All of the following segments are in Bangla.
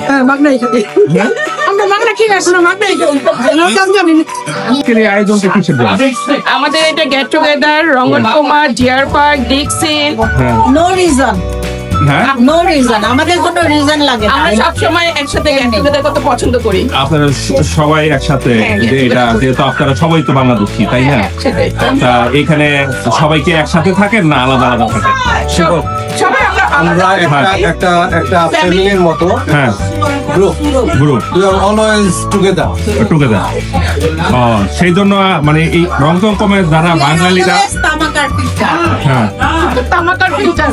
হ্যাঁ মাগনাই খাই। আমরা মাগনা খেয়ে আসছি না, মাগনাই খাই। আয়োজনটা কিসের জন্য? আমাদের এটা get together Rangan Kumar, deer park, ডিক্সিন। নো রিজন, হ্যাঁ, নো রিজন, আমাদের কোনো রিজন লাগে না। আমরা সবসময় একসাথে গেট টুগেদার করতে পছন্দ করি। আপনারা সবাই একসাথে, যে এটা যেহেতু আপনারা সবাই তো বাংলাদেশি, তাই না? সেটাই। তা এখানে সবাইকে একসাথে থাকেন না আলাদা আলাদা থাকেন? সবাই আমরা একটা ফ্যামিলির মতো হ্যাঁ, group group we are always together. Together. সেই জন্য মানে এই রংটং কমের যারা বাঙালিরা, তামাকার পিঠা। হ্যাঁ, তামাকার ফিল্টার।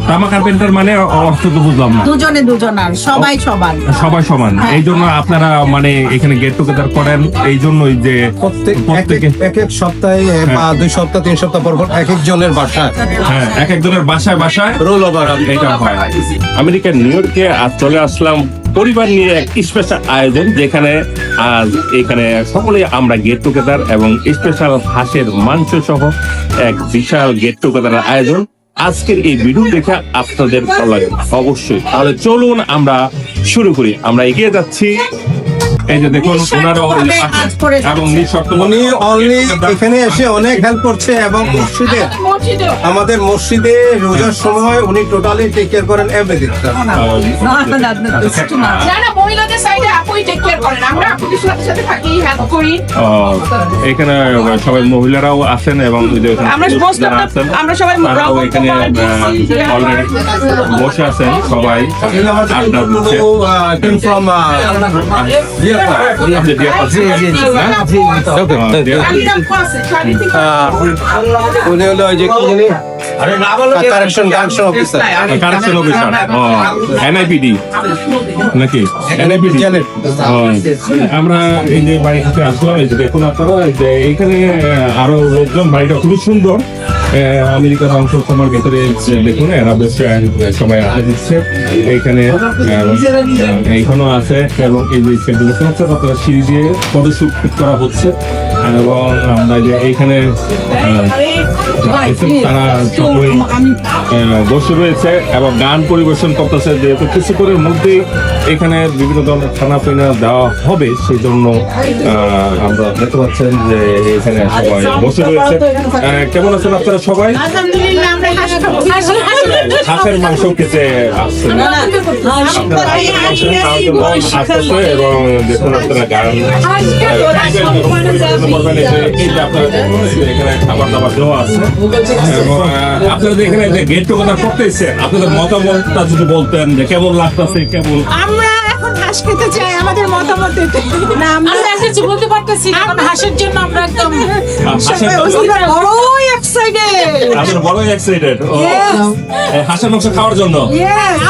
তামা কার্পেন্টার মানে অর্থ তো বুঝলাম না। দুজনে দুজনার, সবাই সবার। সবাই সমান, এই জন্য আপনারা মানে এখানে গেট টুগেদার করেন, এই জন্যই যে প্রত্যেকে এক এক সপ্তাহে বা 2 সপ্তাহ 3 সপ্তাহ পর পর এক এক জনের বাসায় হ্যাঁ এক একজনের বাসায় বাসায় রোল ওভার এটা হয়। আমেরিকার নিউ ইয়র্কে আজ চলে আসলাম পরিবার নিয়ে এক স্পেশাল আয়োজন, যেখানে আজ এখানে সকলে আমরা গেট টুগেদার এবং স্পেশাল হাঁসের মাংস সহ এক বিশাল গেট টুগেদার আয়োজন। আজকের এই ভিডিও দেখে আপনাদের ভালো লাগে অবশ্যই, তাহলে চলুন আমরা শুরু করি। আমরা এগিয়ে যাচ্ছি, এই যে দেখুন ওনারা এবং নিঃশর্ত উনি অনলি এখানে এসে অনেক হেল্প করছে এবং আমাদের মসজিদে রোজার সময় উনি টোটালি টেক কেয়ার করেন এভরিথিং। যারা মহিলাদের সাইডে আপুই টেক কেয়ার করেন, আমরা আপুদের সাথে থাকি, হেল্প করি। এখানে সবাই মহিলারাও আছেন এবং আমরা সবাই তারাও এখানে অলরেডি বসে আছেন, সবাই আড্ডা দিচ্ছে। উনি হলো ওই যে কি জানি কারেকশন অফিসার, কারেকশন অফিসার, এনআইপিডি নাকি? এনআইপিডি। আমরা এই যে বাড়ি থেকে আসলাম, এই যে দেখুন আপনারা, যে এইখানে আরো লোকজন, বাড়িটা খুবই সুন্দর। আমেরিকার অংশ তোমার ভেতরে দেখুন, এরা বেশ সবাই আড্ডা দিচ্ছে এইখানে। এইখানেও আছে এবং এই যে আপনারা সিঁড়ি দিয়ে ফটোশুট করা হচ্ছে এবং আমরা যে এইখানে তারা সকলেই বসে রয়েছে এবং গান পরিবেশন করতেছে, যেহেতু কিছুক্ষণের মধ্যেই এখানে বিভিন্ন ধরনের খানা পিনা দেওয়া হবে, সেই জন্য আমরা দেখতে পাচ্ছেন যে এখানে সবাই বসে রয়েছে। কেমন আছেন আপনারা সবাই? হাঁসের মাংস খেতে আসছেন আসতেছে এবং দেখুন আপনারা গান এখানে খাবার দাবার দেওয়া আছে এবং আপনারা এখানে যে গেট টুগেদার করতেছে, আপনাদের মতামতটা যদি বলতেন যে কেমন লাগতেছে, কেমন? আমরা এখন হাঁস খেতে চাই, আমাদের মতামত দিতে। না আমরা কিছু বলতে পারতেছি না, কারণ হাঁসের জন্য আমরা একদম বড়ই এক্সাইটেড। আপনারা বড়ই এক্সাইটেড হাঁসের মাংস খাওয়ার জন্য।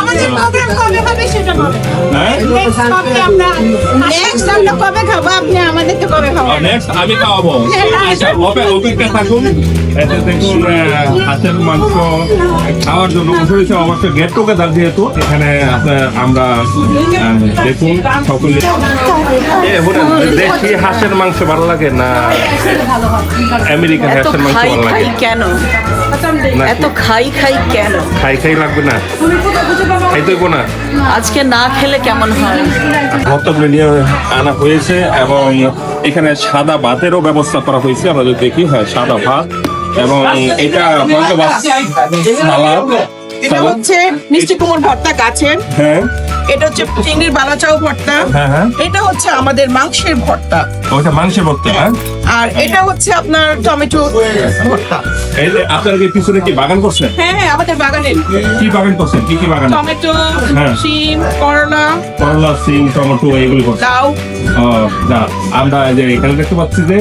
আমাদের প্রোগ্রাম কবে হবে সেটা বলেন। হ্যাঁ, নেক্সট আমরা কবে খাবো, আপনি আমাদের তো কবে খাওয়াবেন? নেক্সট আমি খাওয়াবো। আচ্ছা, অপেক্ষা থাকুন। এতে দেখুন হাঁসের মাংস খাওয়ার জন্য বসেছে অবশ্যই গেট টুগেদার, যেহেতু এখানে আমরা দেখুন সকলে। দেশি হাঁসের মাংস ভালো লাগে না আমেরিকান হাঁসের মাংস ভালো লাগে? কেন এত খাই কেন? খাই লাগবে না, খাইতে হইব না। আজকে না খেলে কেমন হয়? ভক্তগুলো নিয়ে আনা হয়েছে এবং এখানে সাদা ভাতেরও ব্যবস্থা করা হয়েছে। আমরা যদি দেখি, হ্যাঁ সাদা ভাত এবং এটা এটা হচ্ছে মিষ্টি কুমড় ভর্তা গাছের, হ্যাঁ এটা হচ্ছে চিংড়ির বালাচাও ভর্তা, হ্যাঁ, এটা হচ্ছে আমাদের মাংসের ভর্তা, ওইটা মাংসের ভর্তা। হ্যাঁ, আর এটা হচ্ছে আপনার টমেটো ভর্তা। এই যে আপনারা কি পিছনে কি বাগান করছেন? হ্যাঁ আমাদের বাগানের কি বাগান করছেন? কি বাগান? টমেটো, হ্যাঁ। শিম, করলা, সিম, টমেটো এগুলি করছেন? লাউ। না, আমরা যে এখানে দেখতে পাচ্ছি যে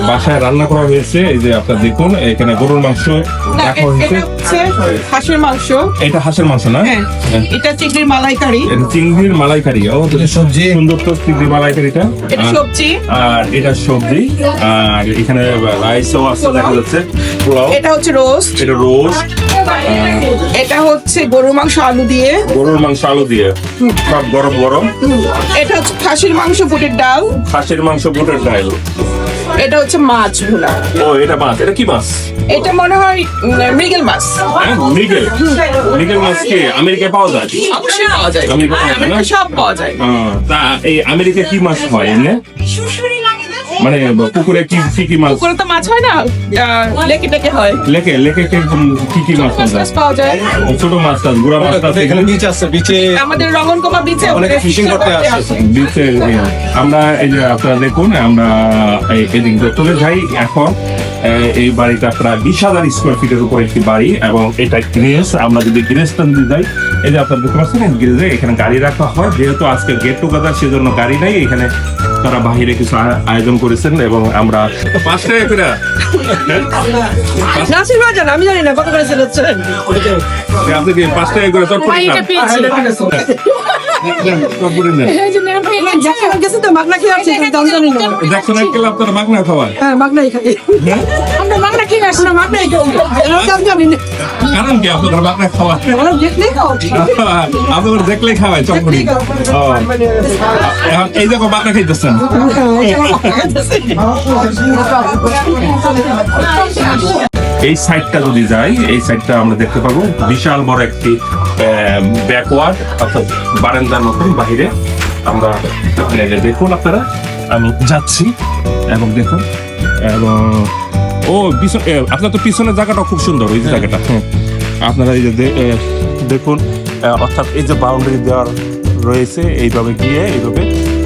বাসায় রান্না করা হয়েছে। এই যে আপনারা দেখুন, এখানে গরুর মাংস রাখা হয়েছে। এটা হচ্ছে হাঁসের মাংস। এটা হাঁসের মাংস না? হ্যাঁ, এটা চিংড়ির মালাইকারি। এটা চিংড়ির মালাইকারি। ও সবজি সুন্দর তো চিংড়ির মালাইকারিটা। এটা সবজি, আর এটা সবজি, আর এখানে রাইসও আছে দেখা যাচ্ছে। পোলাও, এটা হচ্ছে রোস্ট, এটা রোস্ট, এটা হচ্ছে গরুর মাংস আলু দিয়ে, গরুর মাংস আলু দিয়ে সব গরম গরম। এটা হচ্ছে খাসির মাংস বুটের ডাল, খাসির মাংস বুটের ডাল। এটা হচ্ছে মাছ ভুনা। ও এটা মাছ, এটা কি মাছ? এটা মনে হয় মৃগেল মাছ। হ্যাঁ, মৃগেল মৃগেল মাছ কি আমেরিকায় পাওয়া যায়? অবশ্যই পাওয়া যায়, আমেরিকা পাওয়া যায় না? আমেরিকায় সব পাওয়া যায়। তা এই আমেরিকা কি মাছ হয় এমনি? মানে পুকুরে কি কি মাছ? পুকুরে তো মাছ হয় না, লেকে টেকে হয়। লেকে লেকে কি মাছ পাওয়া যায়? মাছ পাওয়া যায়। ছোট মাছ টাছ গুড়া মাছ টাছ এখানে বিচ আছে, বিচে আমাদের রঙনকোমা বিচে অনেকে fishing করতে আসে। বিচে আমরা এই যে আপনারা দেখুন আমরা এদিক দিয়ে চলে যাই এখন। এই বাড়িটা প্রায় 20,000 স্কোয়ার ফিটের উপর একটি বাড়ি এবং এটা গ্রেস। আমরা যদি গ্রেসটা দিয়ে যাই, এই যে আপনারা দেখতে পাচ্ছেন গ্রেসে এখানে গাড়ি রাখা হয়। যেহেতু আজকে গেট টুগেদার সেজন্য গাড়ি নাই, এখানে তারা বাহিরে কিছু আয়োজন করেছেন এবং আমরা 5 টাকা করে নাসির ভাইজান, আমি জানি না কত করে সেল হচ্ছে। আপনি কি 5 টাকা করে চটপটি খান? চটপটি নেন। যেখানে গেছে তো মাগনা খেয়ে আসছে, দাম জানি না। দেখছেন আজকাল আপনারা মাগনা খাওয়ায়। হ্যাঁ, মাগনাই খাই। হ্যাঁ? আমরা মাগনা খেয়ে আসছি না, মাগনাই খাই। দাম জানি না। কারণ কি আপনারা মাগনা খাওয়ায়? আমরা দেখলেই খাও। আপনারা দেখলেই খাওয়ায় চটপটি। এখন এই দেখো মাগনা খাইতেছেন। এই সাইডটা যদি যাই, এই সাইডটা আমরা দেখতে পাবো বিশাল বড় একটি ব্যাকওয়ার্ড, অর্থাৎ বারান্দার মতন বাহিরে। আমরা দেখুন আপনারা, আমি যাচ্ছি এবং দেখুন এবং আপনার তো পিছনের জায়গাটা খুব সুন্দর, ওই যে জায়গাটা। হ্যাঁ, আপনারা এই যে দেখুন, অর্থাৎ এই যে বাউন্ডারি দেওয়ার রয়েছে এইভাবে গিয়ে এইভাবে,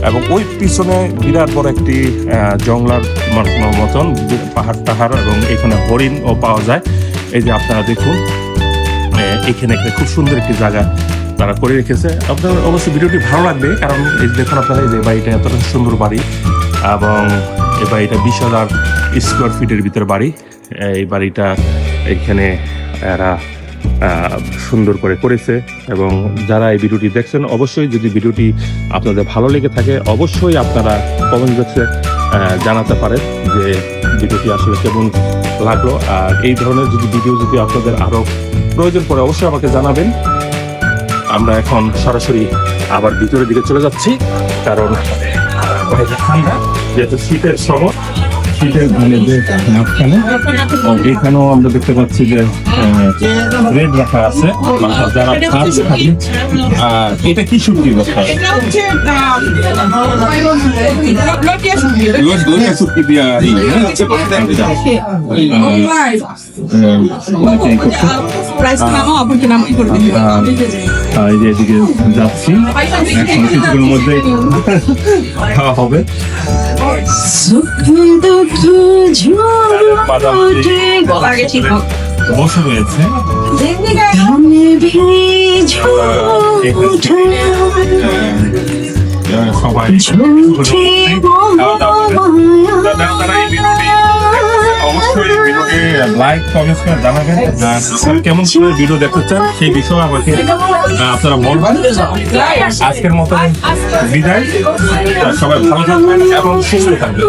এবং ওই পিছনে বিরাট বড় একটি জংলার মতন পাহাড় টাহাড় এবং এখানে হরিণও পাওয়া যায়। এই যে আপনারা দেখুন, এখানে একটা খুব সুন্দর একটি জায়গা তারা করে রেখেছে। আপনার অবশ্যই ভিডিওটি ভালো লাগবে, কারণ এই দেখুন আপনারা এই যে বাড়িটা এতটা সুন্দর বাড়ি এবং এই বাড়িটা 20,000 স্কোয়ার ফিটের ভিতরে বাড়ি। এই বাড়িটা এখানে এরা সুন্দর করে করেছে এবং যারা এই ভিডিওটি দেখছেন অবশ্যই যদি ভিডিওটি আপনাদের ভালো লেগে থাকে অবশ্যই আপনারা কমেন্ট বক্সে জানাতে পারেন যে ভিডিওটি আসলে কেমন লাগলো। আর এই ধরনের যদি ভিডিও যদি আপনাদের আরও প্রয়োজন পড়ে অবশ্যই আমাকে জানাবেন। আমরা এখন সরাসরি আবার ভিতরের দিকে চলে যাচ্ছি, কারণ বাইরে ঠান্ডা, যেহেতু শীতের সময়। শীতের মাঝখানে এখানেও আমরা দেখতে পাচ্ছি যে রেড রাখা আছে, যারা ফার্স্ট খাবে। আর এটা কি সবজি বস্তা? এটা হচ্ছে লটিয়া সবজি। লটিয়া সবজি দিয়া প্রাইস নামও আপনাকে নাম কি করবেন? এই যে এদিকে যাচ্ছি, এখন কিছুক্ষণের মধ্যে খাওয়া হবে। বসে রয়েছে সবাই অবশ্যই ভিডিওটি লাইক কমেন্ট করে জানাবেন কেমন করে ভিডিও দেখতে চান সেই বিষয়ে আমাকে আপনারা বলবেন। আজকের মতো বিদায়, সবাই ভালো থাকবেন এবং সুস্থ থাকবেন।